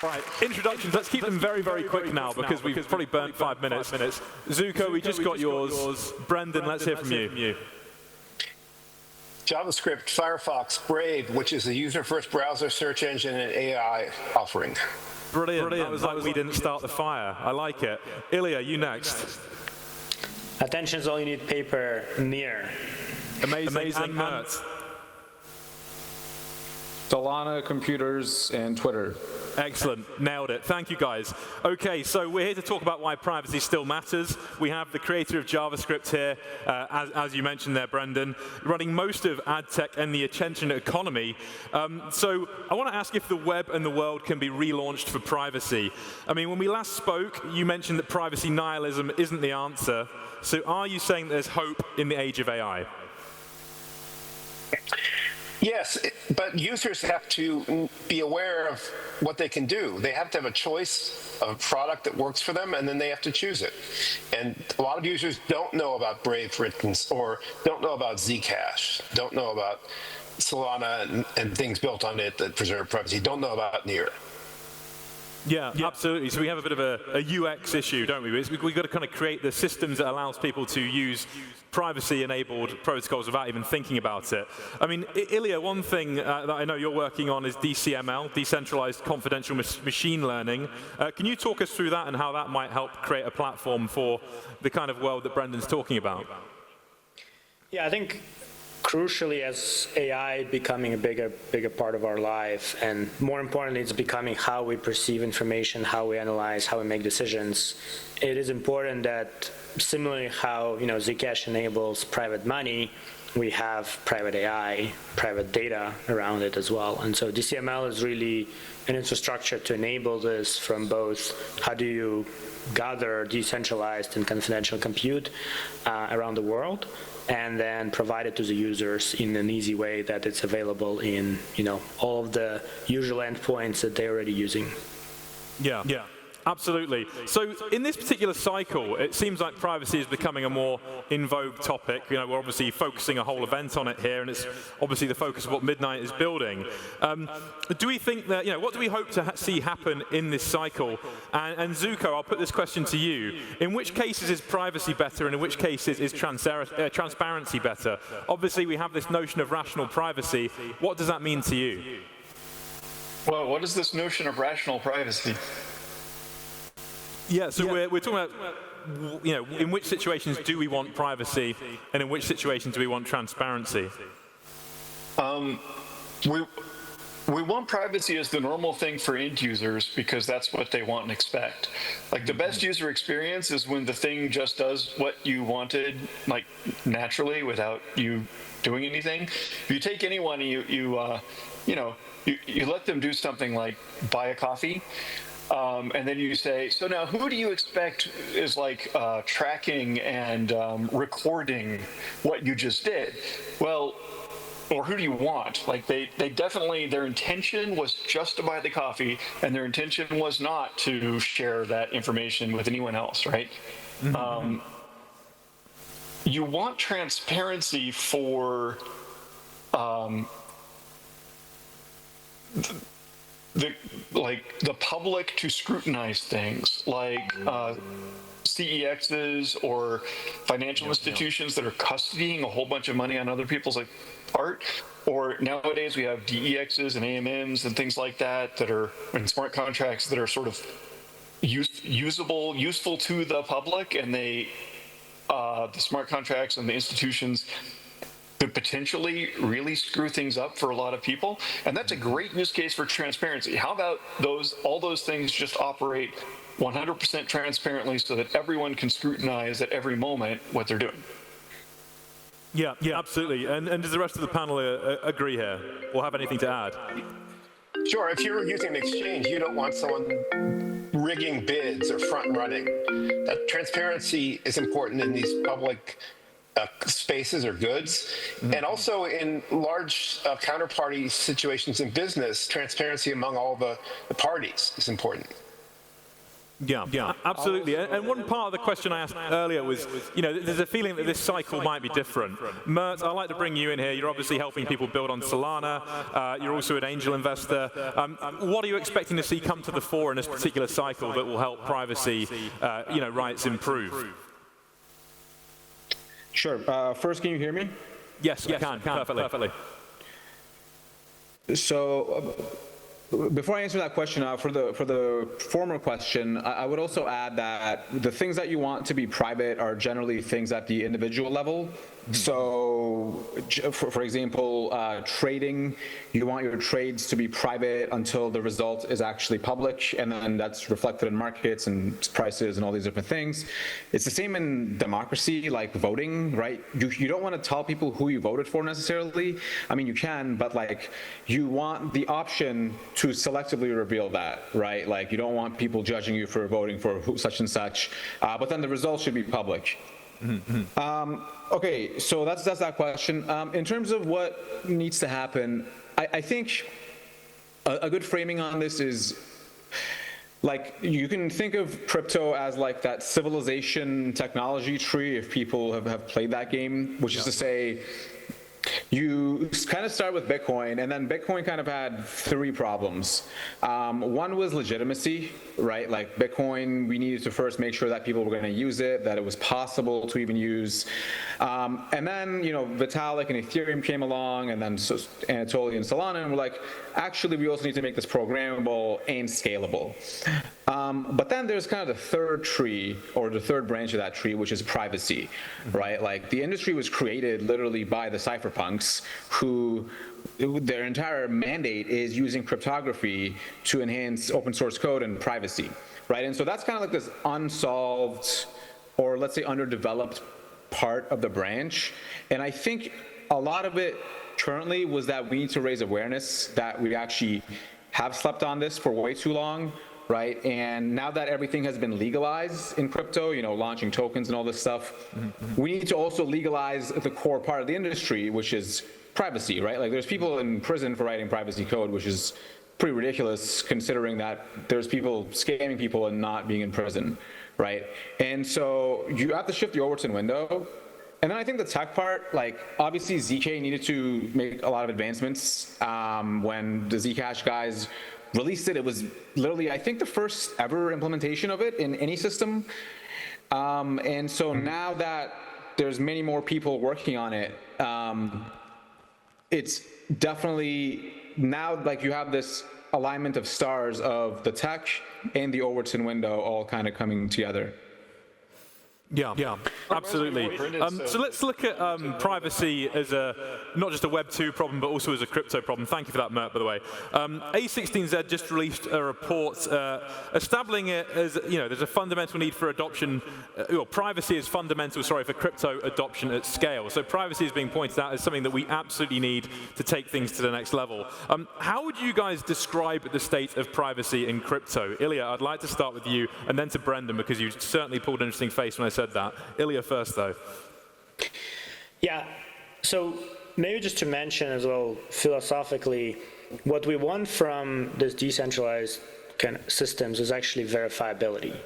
Right, introductions, let's keep them very, very quick now because we've probably burnt 5 minutes. Zooko, we just got yours. Brendan, let's hear from you. JavaScript, Firefox, Brave, which is a user-first browser search engine and AI offering. Brilliant. That was like we didn't start the fire. I like it. Illia, you next. Attention's all you need paper, near. Amazing. And Mert. Solana, computers, and Twitter. Excellent. Nailed it. Thank you, guys. Okay, so we're here to talk about why privacy still matters. We have the creator of JavaScript here, as you mentioned there, Brendan, running most of ad tech and the attention economy. So I want to ask if the web and the world can be relaunched for privacy. I mean, when we last spoke, you mentioned that privacy nihilism isn't the answer. So are you saying there's hope in the age of AI? Yes, but users have to be aware of what they can do. They have to have a choice of a product that works for them, and then they have to choose it. And a lot of users don't know about Brave, for instance, or don't know about ZCash, don't know about Solana and things built on it that preserve privacy, don't know about Near. Yeah, absolutely. So we have a bit of a UX issue, don't we? We've got to kind of create the systems that allows people to use privacy-enabled protocols without even thinking about it. I mean, Illia, one thing that I know you're working on is DCML, Decentralized Confidential Machine Learning. Can you talk us through that and how that might help create a platform for the kind of world that Brendan's talking about? Yeah, I think crucially, as AI becoming a bigger part of our life, and more importantly, it's becoming how we perceive information, how we analyze, how we make decisions. It is important that, similarly how ZCash enables private money, we have private AI, private data around it as well. And so DCML is really an infrastructure to enable this from both how do you gather decentralized and confidential compute around the world, and then provide it to the users in an easy way that it's available in all of the usual endpoints that they're already using. Yeah. Absolutely. So in this particular cycle, it seems like privacy is becoming a more in vogue topic. We're obviously focusing a whole event on it here, and it's obviously the focus of what Midnight is building. Do we think that, what do we hope to see happen in this cycle? And Zooko, I'll put this question to you. In which cases is privacy better, and in which cases is transparency better? Obviously, we have this notion of rational privacy. What does that mean to you? Well, what is this notion of rational privacy? Yeah, so we're talking about, in which situations do we want privacy, and in which situations do we want transparency? We want privacy as the normal thing for end users because that's what they want and expect. Like the best user experience is when the thing just does what you wanted, like naturally, without you doing anything. If you take anyone and you let them do something like buy a coffee. And then you say, so now who do you expect is tracking and recording what you just did? Well, or who do you want? They definitely, their intention was just to buy the coffee, and their intention was not to share that information with anyone else, right? Mm-hmm. You want transparency for the public to scrutinize things like CEXs or financial institutions that are custodying a whole bunch of money on other people's part. Or nowadays we have DEXs and AMMs and things like that are in smart contracts that are sort of useful to the public, and the smart contracts and the institutions could potentially really screw things up for a lot of people. And that's a great use case for transparency. How about all those things just operate 100% transparently so that everyone can scrutinize at every moment what they're doing? Yeah, absolutely. And does the rest of the panel agree here or have anything to add? Sure. If you're using an exchange, you don't want someone rigging bids or front running. That transparency is important in these public spaces or goods. Mm-hmm. And also in large counterparty situations in business, transparency among all the parties is important. Yeah, absolutely. And one part of the question I asked earlier was, there's a feeling that this cycle might be different. Mert, I'd like to bring you in here. You're obviously helping people build on Solana. You're also an angel investor. What are you expecting to see come to the fore in this particular cycle that will help privacy, rights improve? Sure. First, can you hear me? Yes, I can. Perfectly. So, before I answer that question, for the former question, I would also add that the things that you want to be private are generally things at the individual level. So, for example, trading, you want your trades to be private until the result is actually public, and then that's reflected in markets and prices and all these different things. It's the same in democracy, like voting, right? You don't want to tell people who you voted for necessarily. I mean, you can, but like you want the option to selectively reveal that, right? Like you don't want people judging you for voting for such and such, but then the results should be public. Okay, so that's that question. In terms of what needs to happen, I think a good framing on this is like you can think of crypto as like that civilization technology tree if people have played that game, which is to say you kind of start with Bitcoin, and then Bitcoin kind of had three problems. One was legitimacy, right? Like Bitcoin, we needed to first make sure that people were going to use it, that it was possible to even use. And then, Vitalik and Ethereum came along, and then Anatoly and Solana, and we're like, actually, we also need to make this programmable and scalable. But then there's kind of the third tree, or the third branch of that tree, which is privacy, right? Like the industry was created literally by the cypherpunks who their entire mandate is using cryptography to enhance open source code and privacy, right? And so that's kind of like this unsolved, or let's say underdeveloped part of the branch. And I think a lot of it currently was that we need to raise awareness that we actually have slept on this for way too long, right? And now that everything has been legalized in crypto, launching tokens and all this stuff, we need to also legalize the core part of the industry, which is privacy, right? Like there's people in prison for writing privacy code, which is pretty ridiculous considering that there's people scamming people and not being in prison, right? And so you have to shift the Overton window. And then I think the tech part, like obviously ZK needed to make a lot of advancements. When the ZCash guys released it, it was literally, I think, the first ever implementation of it in any system. And so now that there's many more people working on it, it's definitely now like you have this alignment of stars of the tech and the Overton window all kind of coming together. Yeah, absolutely. So let's look at privacy as not just a Web 2 problem, but also as a crypto problem. Thank you for that, Mert, by the way. A16Z just released a report establishing it as, there's a fundamental need for adoption, privacy is fundamental, for crypto adoption at scale. So privacy is being pointed out as something that we absolutely need to take things to the next level. How would you guys describe the state of privacy in crypto? Illia, I'd like to start with you, and then to Brendan, because you certainly pulled an interesting face when I said that. Illia first, though. Yeah, so maybe just to mention as well, philosophically, what we want from this decentralized kind of systems is actually verifiability.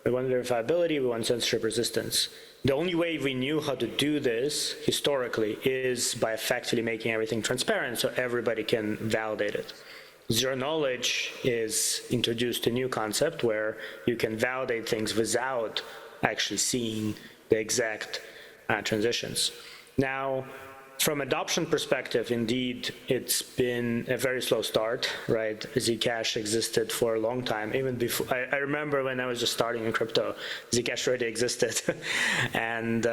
We want verifiability, we want censorship resistance. The only way we knew how to do this historically is by effectively making everything transparent so everybody can validate it. Zero knowledge is introduced a new concept where you can validate things without actually seeing the exact transitions. Now, from adoption perspective, indeed, it's been a very slow start, right? ZCash existed for a long time, even before, I remember when I was just starting in crypto, ZCash already existed. And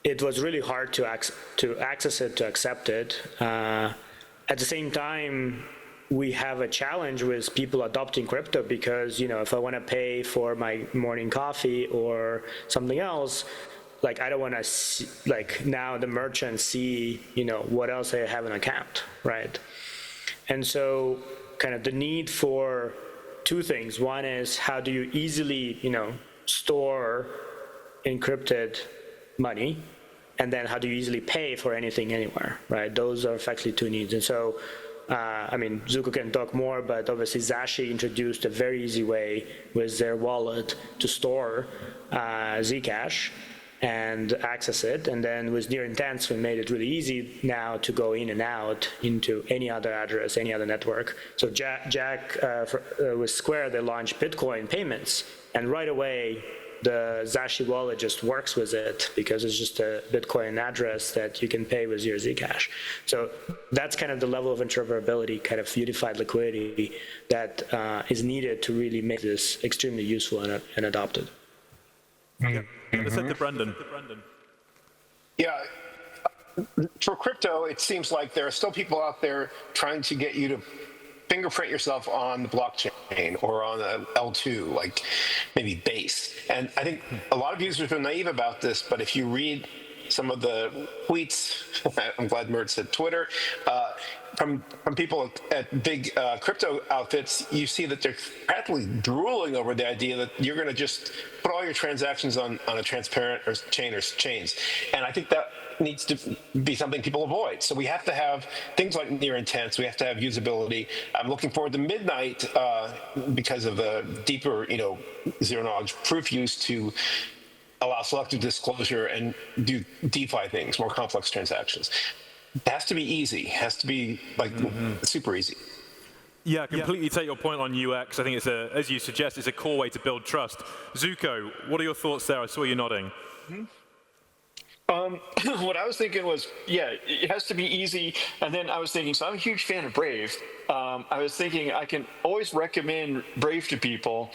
it was really hard to access it, to accept it. At the same time, we have a challenge with people adopting crypto because, if I want to pay for my morning coffee or something else, like I don't want to see, like now the merchant see, what else I have in account, right? And so kind of the need for two things. One is how do you easily, store encrypted money? And then how do you easily pay for anything anywhere, right? Those are effectively two needs. And so I mean, Zooko can talk more, but obviously Zashi introduced a very easy way with their wallet to store ZCash and access it. And then with near intents, we made it really easy now to go in and out into any other address, any other network. So Jack with Square, they launched Bitcoin payments, and right away, the Zashi wallet just works with it because it's just a Bitcoin address that you can pay with your Zcash. So that's kind of the level of interoperability, kind of unified liquidity that is needed to really make this extremely useful and adopted. Yeah. Let's head to Brendan. Yeah. For crypto, it seems like there are still people out there trying to get you to fingerprint yourself on the blockchain or on a L2, like maybe Base. And I think a lot of users are naive about this, but if you read some of the tweets, I'm glad Mert said Twitter, from people at big crypto outfits, you see that they're practically drooling over the idea that you're going to just put all your transactions on a transparent chain or chains. And I think that needs to be something people avoid. So we have to have things like near intents. We have to have usability. I'm looking forward to midnight because of the deeper, zero knowledge proof use to allow selective disclosure and do DeFi things, more complex transactions. It has to be easy. It has to be super easy. Yeah, completely take your point on UX. I think it's as you suggest, it's a core way to build trust. Zooko, what are your thoughts there? I saw you nodding. What I was thinking was, it has to be easy. And then I was thinking, so I'm a huge fan of Brave. I was thinking I can always recommend Brave to people,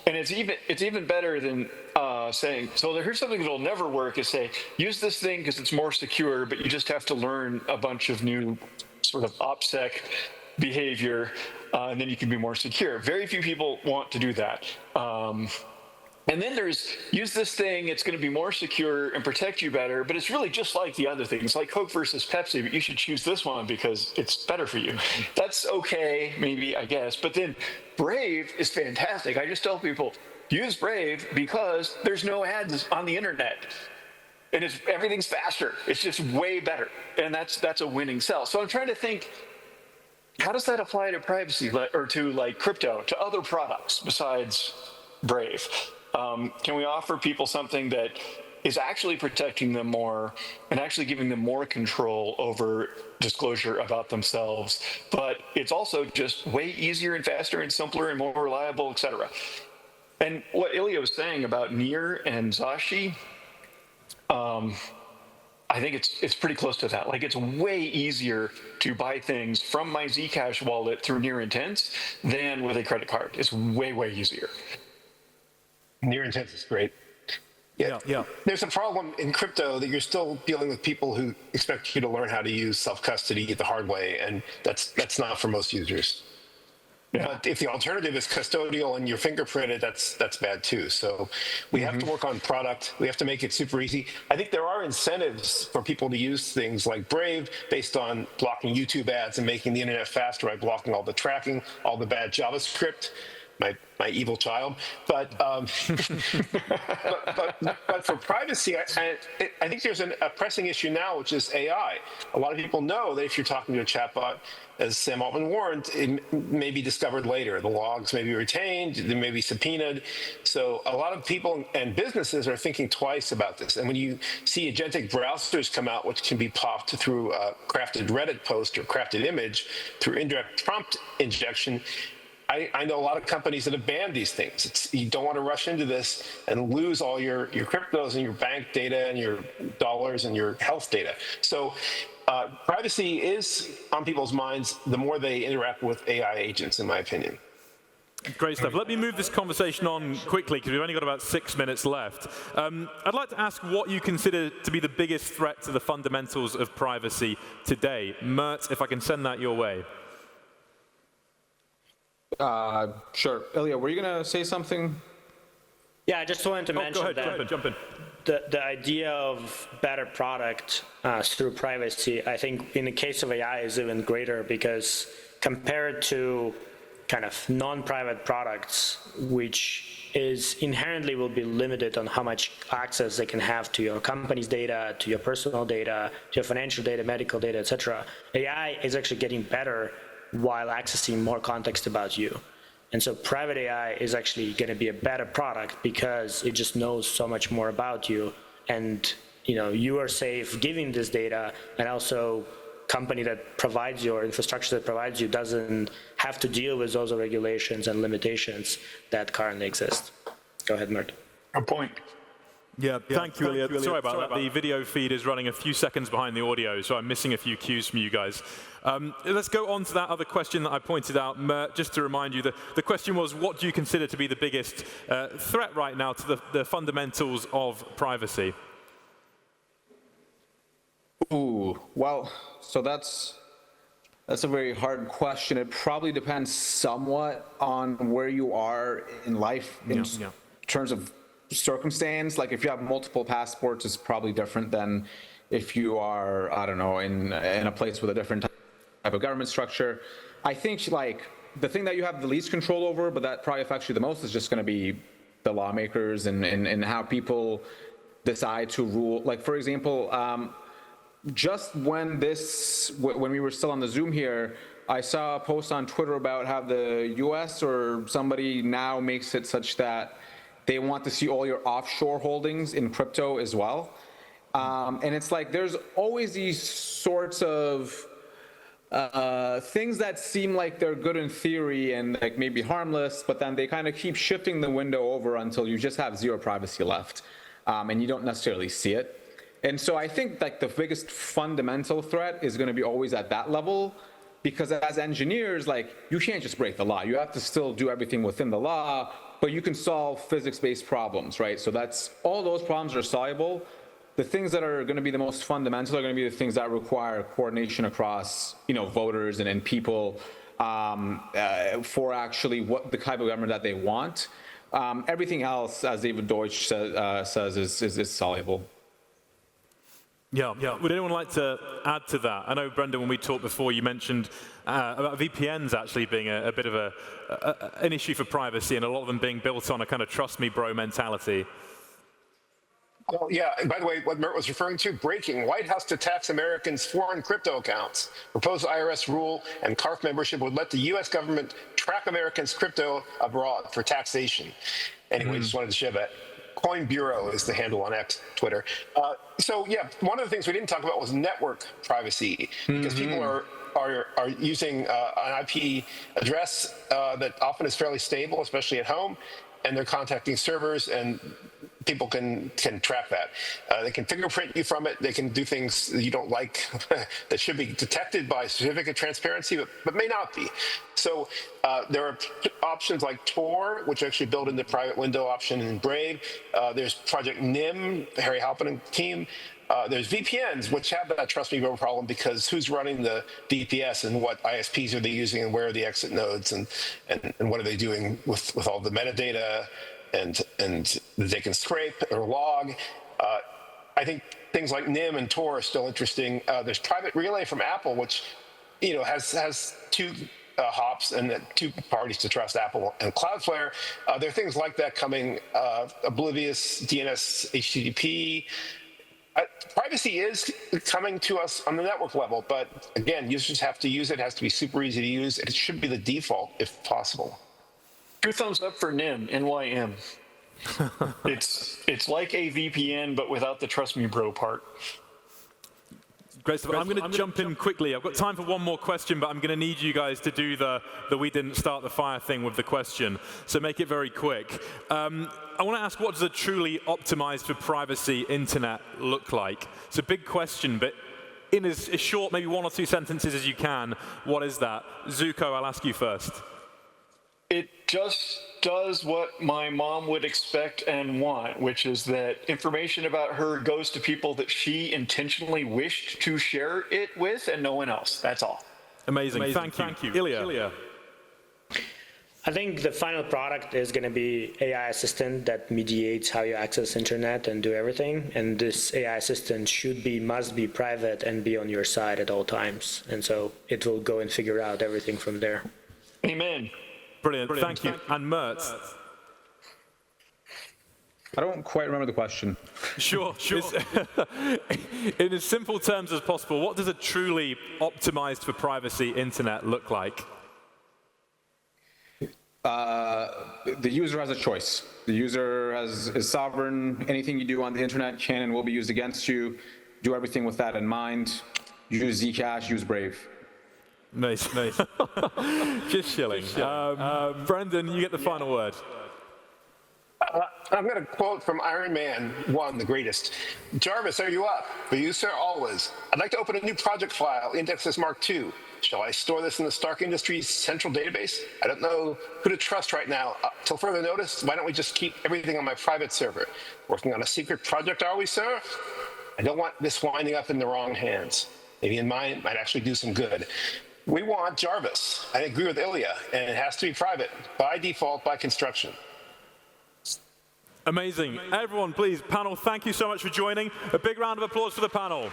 and it's even better than saying, so here's something that'll never work, is say, use this thing because it's more secure, but you just have to learn a bunch of new sort of OPSEC behavior, and then you can be more secure. Very few people want to do that. And then there's, use this thing, it's going to be more secure and protect you better, but it's really just like the other things, like Coke versus Pepsi, but you should choose this one because it's better for you. That's okay, maybe, I guess. But then Brave is fantastic. I just tell people, use Brave because there's no ads on the internet. And everything's faster. It's just way better. And that's a winning sell. So I'm trying to think, how does that apply to privacy or to like crypto, to other products besides Brave? Can we offer people something that is actually protecting them more and actually giving them more control over disclosure about themselves, but it's also just way easier and faster and simpler and more reliable, et cetera. And what Illia was saying about Near and Zashi, I think it's pretty close to that. Like, it's way easier to buy things from my Zcash wallet through Near Intents than with a credit card. It's way, way easier. Near intents is great. Yeah. There's a problem in crypto that you're still dealing with people who expect you to learn how to use self-custody the hard way, and that's not for most users. Yeah. But if the alternative is custodial and you're fingerprinted, that's bad too. So we have to work on product. We have to make it super easy. I think there are incentives for people to use things like Brave based on blocking YouTube ads and making the internet faster by blocking all the tracking, all the bad JavaScript. My evil child, but but for privacy, I think there's a pressing issue now, which is AI. A lot of people know that if you're talking to a chatbot, as Sam Altman warned, it may be discovered later. The logs may be retained, they may be subpoenaed. So a lot of people and businesses are thinking twice about this. And when you see agentic browsers come out, which can be popped through a crafted Reddit post or crafted image through indirect prompt injection, I know a lot of companies that have banned these things. You don't want to rush into this and lose all your cryptos and your bank data and your dollars and your health data. So privacy is on people's minds the more they interact with AI agents, in my opinion. Great stuff. Let me move this conversation on quickly because we've only got about 6 minutes left. I'd like to ask what you consider to be the biggest threat to the fundamentals of privacy today. Mert, if I can send that your way. Sure. Illia, were you going to say something? Yeah, I just wanted to mention go ahead, that jump in. The idea of better product through privacy, I think in the case of AI is even greater because compared to kind of non-private products, which is inherently will be limited on how much access they can have to your company's data, to your personal data, to your financial data, medical data, etc. AI is actually getting better while accessing more context about you. And so private AI is actually going to be a better product because it just knows so much more about you, and you are safe giving this data, and also company that provides you or infrastructure that provides you doesn't have to deal with those regulations and limitations that currently exist. Go ahead, Mert. Good point. Yeah, thank you, Illia. Sorry about that. The video feed is running a few seconds behind the audio, so I'm missing a few cues from you guys. Let's go on to that other question that I pointed out, Mert, just to remind you. The question was, what do you consider to be the biggest threat right now to the fundamentals of privacy? Ooh, well, so that's a very hard question. It probably depends somewhat on where you are in life in terms of circumstance. Like if you have multiple passports, it's probably different than if you are, I don't know, in a place with a different type of government structure. I think like the thing that you have the least control over, but that probably affects you the most, is just going to be the lawmakers and how people decide to rule. Like, for example, just when we were still on the Zoom here, I saw a post on Twitter about how the US or somebody now makes it such that they want to see all your offshore holdings in crypto as well. And it's like there's always these sorts of things that seem like they're good in theory and like maybe harmless, but then they kind of keep shifting the window over until you just have zero privacy left, and you don't necessarily see it. And so I think like the biggest fundamental threat is going to be always at that level, because as engineers, like you can't just break the law. You have to still do everything within the law, but you can solve physics-based problems, right? So that's all those problems are solvable. The things that are going to be the most fundamental are going to be the things that require coordination across, voters and people for actually what the type of government that they want. Everything else, as David Deutsch says, is soluble. Yeah. Would anyone like to add to that? I know, Brendan, when we talked before, you mentioned about VPNs actually being a bit of an issue for privacy, and a lot of them being built on a kind of trust me, bro mentality. Well, yeah, and by the way, what Mert was referring to, breaking, White House to tax Americans' foreign crypto accounts. Proposed IRS rule and CARF membership would let the U.S. government track Americans' crypto abroad for taxation. Anyway, just wanted to share that. Coin Bureau is the handle on X, Twitter. So yeah, one of the things we didn't talk about was network privacy, because people are using an IP address that often is fairly stable, especially at home, and they're contacting servers, and people can track that. They can fingerprint you from it. They can do things that you don't like that should be detected by certificate transparency, but may not be. So there are options like Tor, which actually build in the private window option in Brave. There's Project NIM, Harry Halpin and team. There's VPNs, which have that trust me bro problem, because who's running the VPS and what ISPs are they using and where are the exit nodes and what are they doing with all the metadata and they can scrape or log. I think things like NIM and Tor are still interesting. There's Private Relay from Apple, which has two hops and two parties to trust, Apple and Cloudflare. There are things like that coming. Oblivious DNS HTTP. Privacy is coming to us on the network level, but again, users have to use it. It has to be super easy to use. It should be the default if possible. 2 thumbs up for NIM, NYM. It's like a VPN, but without the trust me bro part. Great stuff. I'm going to jump in quickly. I've got time for one more question, but I'm going to need you guys to do the we didn't start the fire thing with the question. So make it very quick. I want to ask, what does a truly optimized for privacy internet look like? It's a big question, but in as short, maybe 1 or 2 sentences as you can, what is that? Zooko, I'll ask you first. It just does what my mom would expect and want, which is that information about her goes to people that she intentionally wished to share it with and no one else. That's all. Amazing. Thank you. Illia. I think the final product is going to be AI assistant that mediates how you access internet and do everything. And this AI assistant must be private and be on your side at all times. And so it will go and figure out everything from there. Amen. Brilliant. Thank you. And Mert. I don't quite remember the question. Sure. In as simple terms as possible, what does a truly optimized for privacy internet look like? The user has a choice. The user is sovereign. Anything you do on the internet can and will be used against you. Do everything with that in mind. Use ZCash, use Brave. Nice. Just chilling. Brendan, you get the final word. I'm going to quote from Iron Man 1, the greatest. Jarvis, are you up? For you, sir, always. I'd like to open a new project file, index this Mark II. Shall I store this in the Stark Industries central database? I don't know who to trust right now. Till further notice, why don't we just keep everything on my private server? Working on a secret project, are we, sir? I don't want this winding up in the wrong hands. Maybe in mine, it might actually do some good. We want Jarvis. I agree with Illia, and it has to be private, by default, by construction. Amazing. Everyone, please, panel, thank you so much for joining. A big round of applause for the panel.